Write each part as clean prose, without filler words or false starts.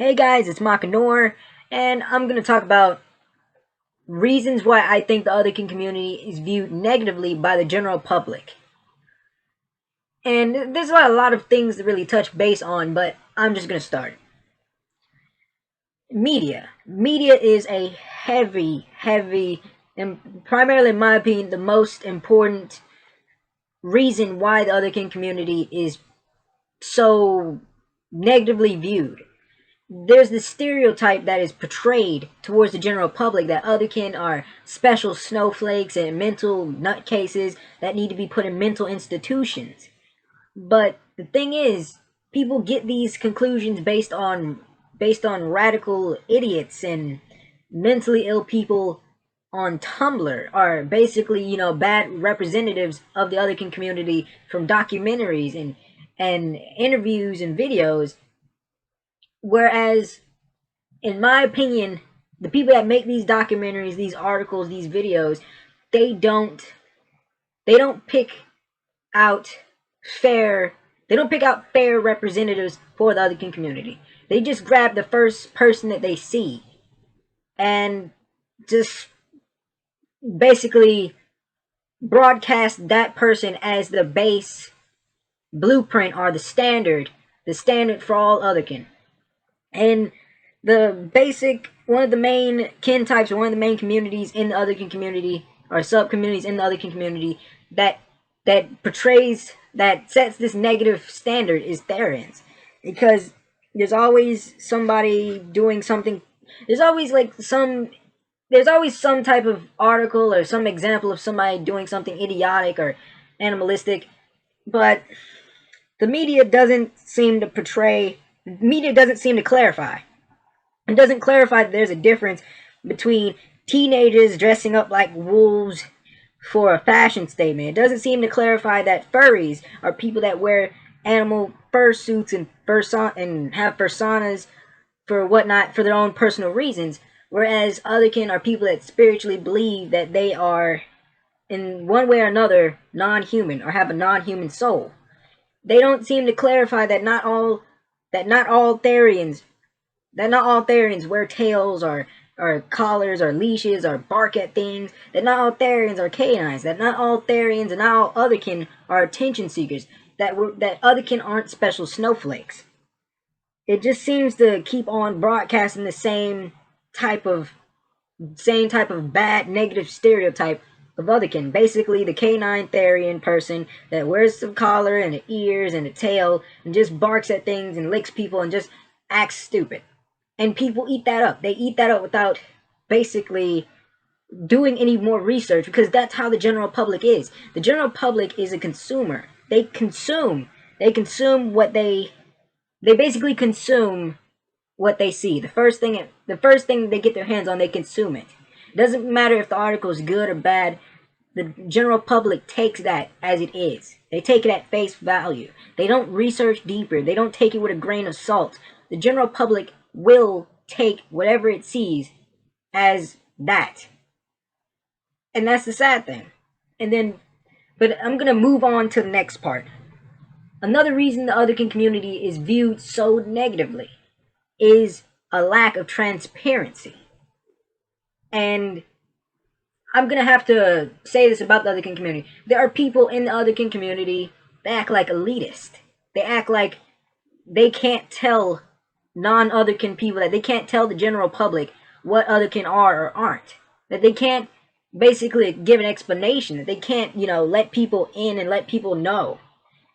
Hey guys, it's Makanor, and I'm going to talk about reasons why I think the Otherkin community is viewed negatively by the general public. And there's a lot of things to really touch base on, but I'm just going to start. Media. Media is a heavy, and primarily in my opinion, the most important reason why the Otherkin community is so negatively viewed. There's this stereotype that is portrayed towards the general public that otherkin are special snowflakes and mental nutcases that need to be put in mental institutions. But the thing is, people get these conclusions based on radical idiots and mentally ill people on Tumblr are basically, bad representatives of the otherkin community from documentaries and interviews and videos. Whereas in my opinion, the people that make these documentaries, these articles, these videos, they don't pick out fair representatives for the Otherkin community. They just grab the first person that they see and just basically broadcast that person as the base blueprint or the standard for all Otherkin. And one of the main kin types, or one of the main communities in the Otherkin community, or sub communities in the Otherkin community, that sets this negative standard is Therians. Because there's always somebody doing something. There's always some type of article or some example of somebody doing something idiotic or animalistic, but the media doesn't seem to clarify. It doesn't clarify that there's a difference between teenagers dressing up like wolves for a fashion statement. It doesn't seem to clarify that furries are people that wear animal fursuits and have personas for whatnot for their own personal reasons, whereas otherkin are people that spiritually believe that they are, in one way or another, non-human or have a non-human soul. They don't seem to clarify that not all Therians wear tails or collars or leashes or bark at things, that not all Therians are canines, that not all Therians and not all otherkin are attention seekers, that otherkin aren't special snowflakes. It just seems to keep on broadcasting the same type of bad negative stereotype of otherkin. Basically the canine Therian person that wears some collar and the ears and a tail and just barks at things and licks people and just acts stupid. And people eat that up. They eat that up without basically doing any more research, because that's how the general public is. The general public is a consumer. They consume what they basically consume what they see. The first thing they get their hands on, they consume it. It doesn't matter if the article is good or bad. The general public takes that as it is. They take it at face value. They don't research deeper. They don't take it with a grain of salt. The general public will take whatever it sees as that. And that's the sad thing. But I'm going to move on to the next part. Another reason the otherkin community is viewed so negatively is a lack of transparency. And I'm going to have to say this about the otherkin community. There are people in the otherkin community that act like elitist. They act like they can't tell non-otherkin people, that they can't tell the general public what otherkin are or aren't. That they can't basically give an explanation. That they can't, let people in and let people know.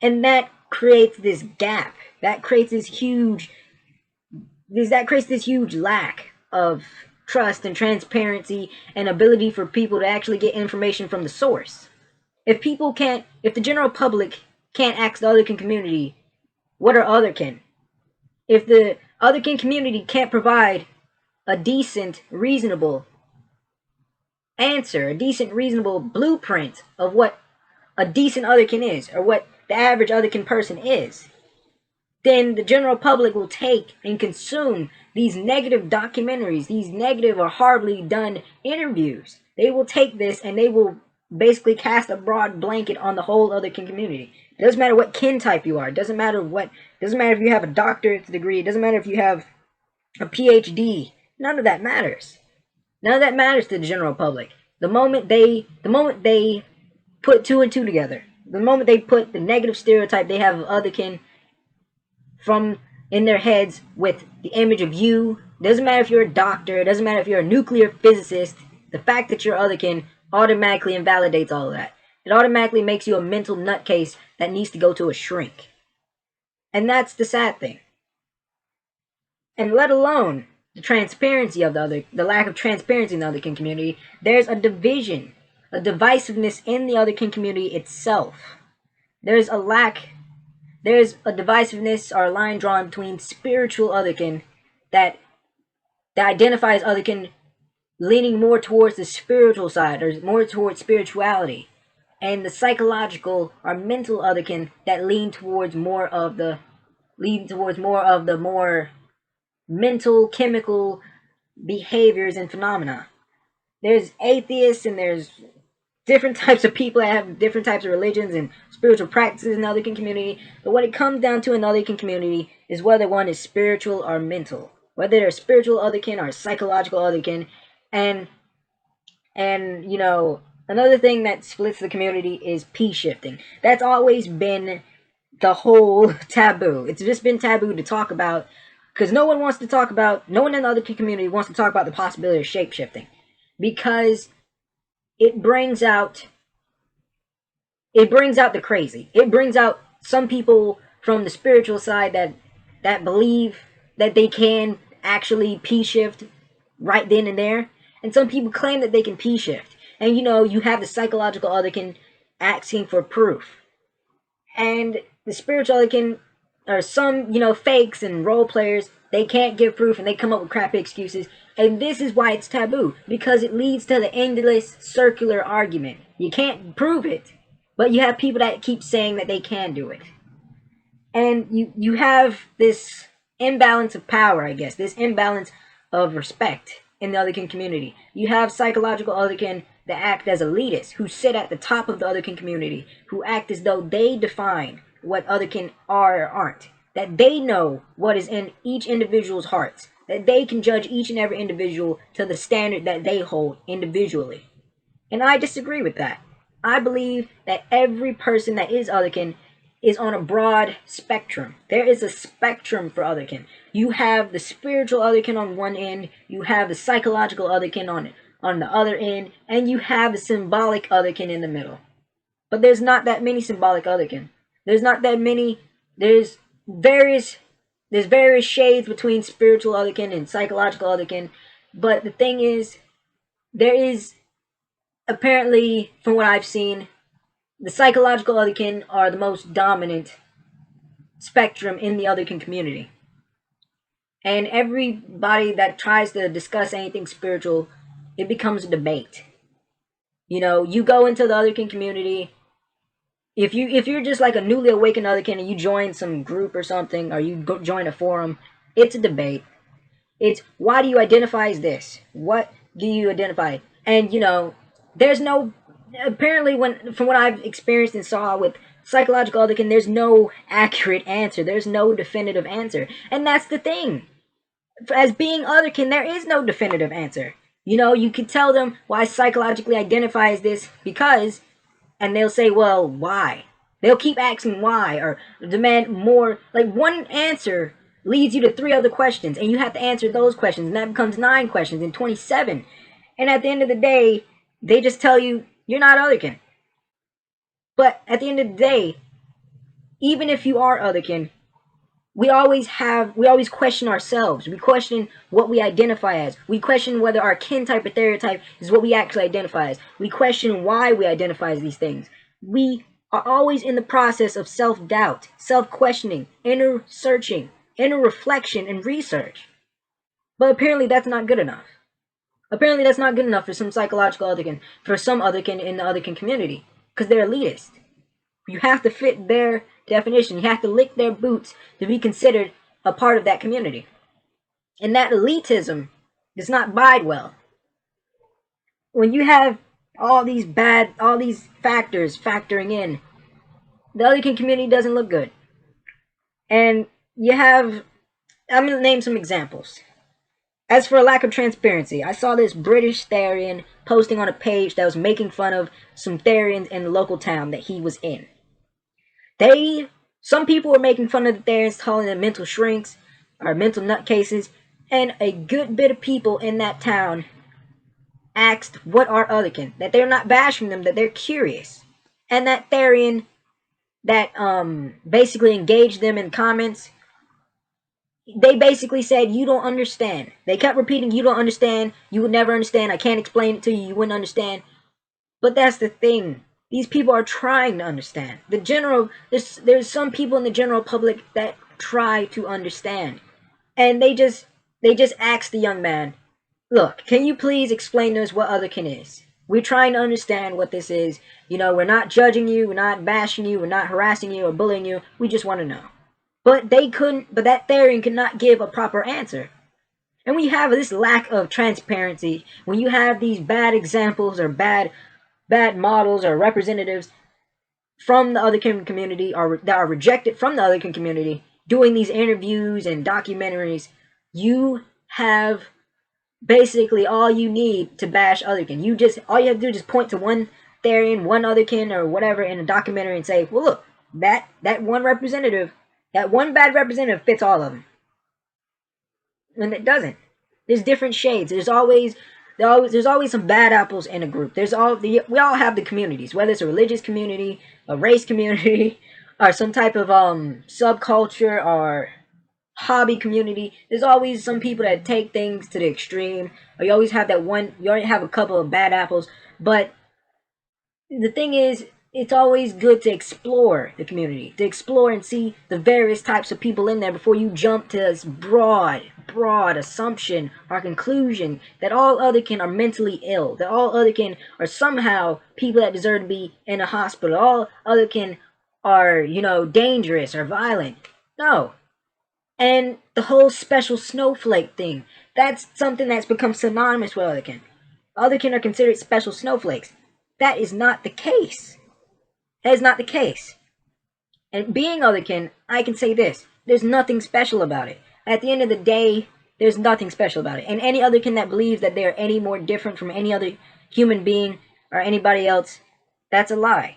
And that creates this gap. That creates this huge lack of trust and transparency and ability for people to actually get information from the source. If the general public can't ask the otherkin community, what are otherkin? If the otherkin community can't provide a decent, reasonable answer, a decent, reasonable blueprint of what a decent otherkin is, or what the average otherkin person is, then the general public will take and consume these negative documentaries, these negative or horribly done interviews. They will take this and they will basically cast a broad blanket on the whole otherkin community. It doesn't matter what kin type you are. It doesn't matter if you have a doctorate degree. It doesn't matter if you have a PhD. None of that matters. None of that matters to the general public. The moment they put two and two together, the moment they put the negative stereotype they have of otherkin from in their heads with the image of you, doesn't matter if you're a doctor, it doesn't matter if you're a nuclear physicist, the fact that you're otherkin automatically invalidates all of that. It automatically makes you a mental nutcase that needs to go to a shrink. And that's the sad thing. And let alone the transparency of the lack of transparency in the otherkin community, there's a division, a divisiveness in the otherkin community itself. There's a divisiveness or a line drawn between spiritual otherkin that identifies otherkin leaning more towards the spiritual side or more towards spirituality, and the psychological or mental otherkin that lean towards more of the more mental chemical behaviors and phenomena. There's atheists and there's different types of people that have different types of religions and spiritual practices in the otherkin community. But what it comes down to in the otherkin community is whether one is spiritual or mental, whether they're spiritual otherkin or psychological otherkin. And another thing that splits the community is peace shifting. That's always been the whole taboo. It's just been taboo to talk about because no one in the otherkin community wants to talk about the possibility of shape shifting because it brings out the crazy. It brings out some people from the spiritual side that believe that they can actually peace shift right then and there, and some people claim that they can peace shift. And you have the psychological otherkin asking for proof, and the spiritual otherkin or some fakes and role players, they can't give proof and they come up with crappy excuses. And this is why it's taboo, because it leads to the endless circular argument. You can't prove it, but you have people that keep saying that they can do it. And you have this imbalance of power, I guess, this imbalance of respect in the otherkin community. You have psychological otherkin that act as elitists, who sit at the top of the otherkin community, who act as though they define what otherkin are or aren't, that they know what is in each individual's hearts, that they can judge each and every individual to the standard that they hold individually. And I disagree with that. I believe that every person that is otherkin is on a broad spectrum. There is a spectrum for otherkin. You have the spiritual otherkin on one end, you have the psychological otherkin on the other end, and you have the symbolic otherkin in the middle. But there's not that many symbolic otherkin. There's not that many. There's various shades between spiritual otherkin and psychological otherkin. But the thing is, there is apparently, from what I've seen, the psychological otherkin are the most dominant spectrum in the otherkin community. And everybody that tries to discuss anything spiritual, it becomes a debate. You go into the otherkin community. If you're just like a newly awakened otherkin and you join some group or something, or you join a forum, it's a debate. It's, why do you identify as this? What do you identify? And there's no, apparently, from what I've experienced and saw with psychological otherkin, there's no accurate answer. There's no definitive answer. And that's the thing. As being otherkin, there is no definitive answer. You could tell them, why psychologically identify as this because, and they'll say, well, why? They'll keep asking why, or demand more. Like, one answer leads you to 3 other questions, and you have to answer those questions, and that becomes 9 questions and 27. And at the end of the day, they just tell you, you're not otherkin. But at the end of the day, even if you are otherkin, we always question ourselves. We question what we identify as. We question whether our kin type or stereotype is what we actually identify as. We question why we identify as these things. We are always in the process of self-doubt, self-questioning, inner searching, inner reflection, and research. But apparently that's not good enough. Apparently that's not good enough for some psychological otherkin, for some otherkin in the otherkin community, because they're elitist. You have to fit their definition. You have to lick their boots to be considered a part of that community. And that elitism does not bide well. When you have all these factors factoring in, the otherkin community doesn't look good. And you have, I'm going to name some examples. As for a lack of transparency, I saw this British Therian posting on a page that was making fun of some Therians in the local town that he was in. Some people were making fun of the Therians, calling them mental shrinks or mental nutcases, and a good bit of people in that town asked what are Otherkin, that they're not bashing them, that they're curious. And that Therian that basically engaged them in comments, they basically said, you don't understand. They kept repeating, you don't understand, you would never understand, I can't explain it to you, you wouldn't understand. But that's the thing. These people are trying to understand. There's some people in the general public that try to understand. And they just asked the young man, look, can you please explain to us what Otherkin is? We're trying to understand what this is. You know, we're not judging you, we're not bashing you, we're not harassing you or bullying you. We just want to know. But that Therian could not give a proper answer. And when you have this lack of transparency, when you have these bad examples or bad models or representatives from the Otherkin community or that are rejected from the Otherkin community doing these interviews and documentaries, you have basically all you need to bash Otherkin. All you have to do is just point to one Therian, one Otherkin, or whatever in a documentary and say, well, look, that one bad representative fits all of them. And it doesn't. There's different shades. There's always some bad apples in a group. We all have the communities, whether it's a religious community, a race community, or some type of subculture or hobby community. There's always some people that take things to the extreme. Or you always have a couple of bad apples. But the thing is, it's always good to explore the community, to explore and see the various types of people in there before you jump to this broad assumption or conclusion that all Otherkin are mentally ill, that all Otherkin are somehow people that deserve to be in a hospital, all Otherkin are, dangerous or violent. No. And the whole special snowflake thing, that's something that's become synonymous with Otherkin. Otherkin are considered special snowflakes. That is not the case. That is not the case. And being Otherkin, I can say this. There's nothing special about it. At the end of the day, there's nothing special about it. And any Otherkin that believes that they're any more different from any other human being or anybody else, that's a lie.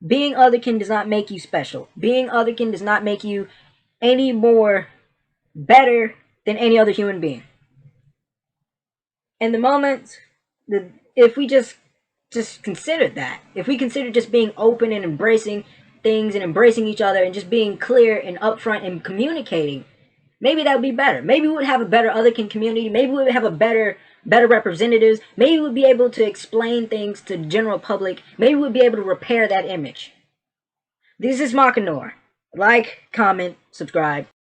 Being Otherkin does not make you special. Being Otherkin does not make you any more better than any other human being. And the moment, if we just consider that, if we consider just being open and embracing things and embracing each other and just being clear and upfront and communicating, maybe that would be better. Maybe we would have a better Otherkin community. Maybe we would have a better representatives. Maybe we would be able to explain things to the general public. Maybe we would be able to repair that image. This is Makanor. Like, comment, subscribe.